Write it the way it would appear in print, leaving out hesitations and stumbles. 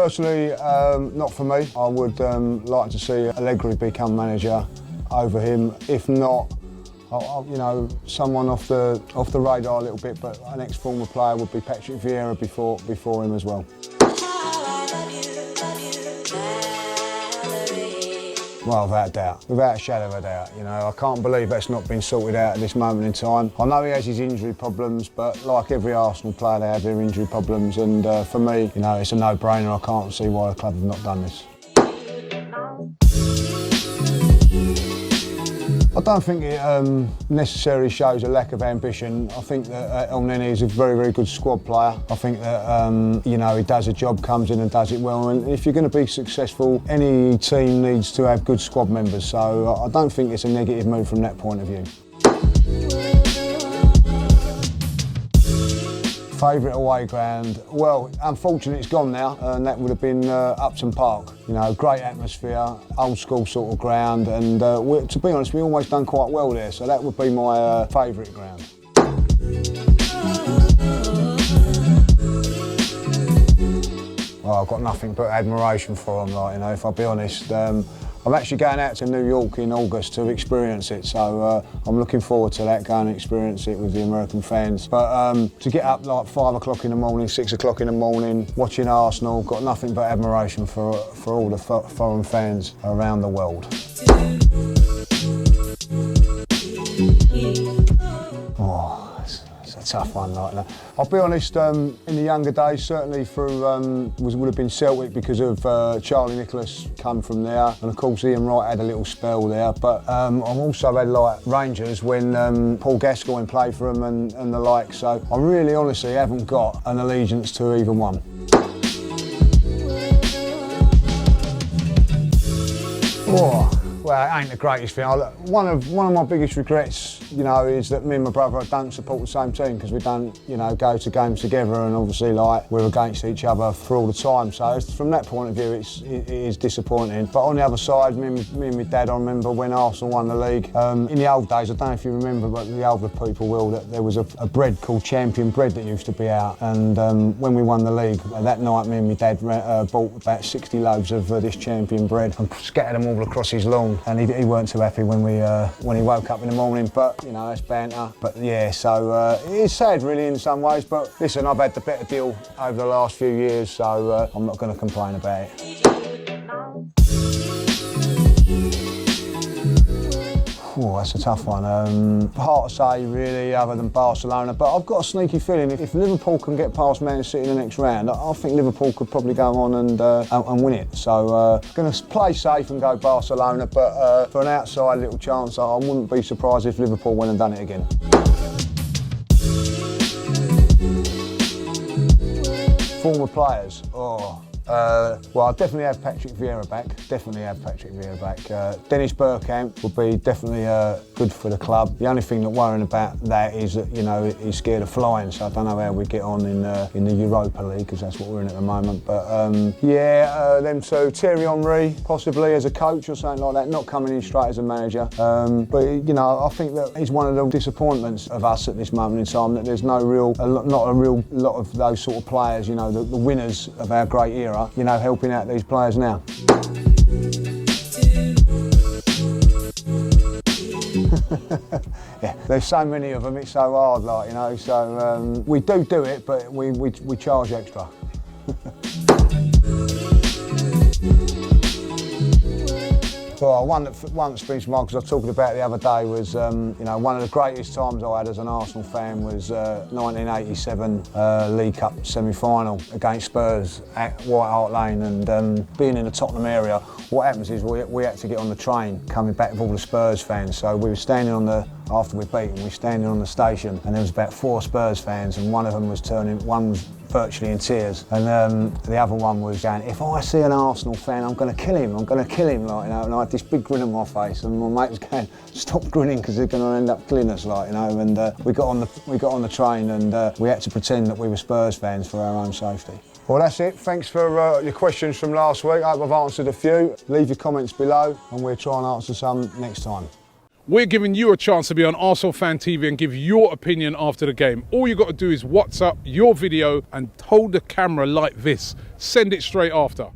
Personally, not for me. I would like to see Allegri become manager over him. If not, you know, someone off the radar a little bit, but an ex-former player would be Patrick Vieira before him as well. Well, without a shadow of a doubt. You know, I can't believe that's not been sorted out at this moment in time. I know he has his injury problems, but like every Arsenal player, they have their injury problems. And for me, you know, it's a no-brainer. I can't see why the club have not done this. I don't think it necessarily shows a lack of ambition. I think that Elneny is a very, very good squad player. I think that, you know, he does a job, comes in and does it well. And if you're going to be successful, any team needs to have good squad members. So I don't think it's a negative move from that point of view. Favourite away ground? Well, unfortunately it's gone now, and that would have been Upton Park. You know, great atmosphere, old school sort of ground, and to be honest, we've always done quite well there, so that would be my favourite ground. Well, I've got nothing but admiration for them, like, you know, if I'll be honest. I'm actually going out to New York in August to experience it, so I'm looking forward to that, going and experience it with the American fans. But to get up like 5 o'clock in the morning, 6 o'clock in the morning, watching Arsenal, got nothing but admiration for all the foreign fans around the world. Oh, it's a tough one like that. I'll be honest, in the younger days, certainly through, would have been Celtic because of Charlie Nicholas come from there, and of course Ian Wright had a little spell there, but I've also had like Rangers when Paul Gascoigne played for them and the like, so I really honestly haven't got an allegiance to either one. Oh. Well, it ain't the greatest thing. One of my biggest regrets, you know, is that me and my brother don't support the same team because we don't, you know, go to games together, and obviously, like, we're against each other for all the time. So from that point of view, it is disappointing. But on the other side, me and my dad, I remember when Arsenal won the league. In the old days, I don't know if you remember, but the older people will, that there was a bread called Champion Bread that used to be out. And when we won the league, that night, me and my dad bought about 60 loaves of this Champion Bread and scattered them all across his lawn. And he weren't too happy when he woke up in the morning, but you know, that's banter. But yeah, so it is sad really in some ways, but listen, I've had the better deal over the last few years, so I'm not going to complain about it. Oh, that's a tough one. Hard to say really, other than Barcelona, but I've got a sneaky feeling if Liverpool can get past Man City in the next round, I think Liverpool could probably go on and win it. So going to play safe and go Barcelona, but for an outside little chance, I wouldn't be surprised if Liverpool went and done it again. Former players, well, I definitely have Patrick Vieira back. Dennis Bergkamp would be definitely good for the club. The only thing that worrying about that is that, you know, he's scared of flying, so I don't know how we get on in the Europa League, because that's what we're in at the moment. But yeah, them two, Thierry Henry possibly as a coach or something like that, not coming in straight as a manager. But you know, I think that he's one of the disappointments of us at this moment in time, that there's not a real lot of those sort of players, you know, the winners of our great era, you know, helping out these players now. Yeah, there's so many of them, it's so hard, like, you know, so we do it, but we charge extra. Well, one that springs to mind, because I was talking about the other day, was you know, one of the greatest times I had as an Arsenal fan was 1987 League Cup semi-final against Spurs at White Hart Lane, and being in the Tottenham area, what happens is we had to get on the train coming back with all the Spurs fans. So we were standing on the, after we'd beaten, we were standing on the station, and there was about 4 Spurs fans, and one of them was one was virtually in tears, and the other one was going, if I see an Arsenal fan, I'm going to kill him, like, you know, and I had this big grin on my face, and my mate was going, stop grinning, because they're going to end up killing us, like, you know, and we got on the train, and we had to pretend that we were Spurs fans for our own safety. Well, that's it. Thanks for your questions from last week. I hope I've answered a few. Leave your comments below, and we'll try and answer some next time. We're giving you a chance to be on Arsenal Fan TV and give your opinion after the game. All you got to do is WhatsApp your video and hold the camera like this. Send it straight after.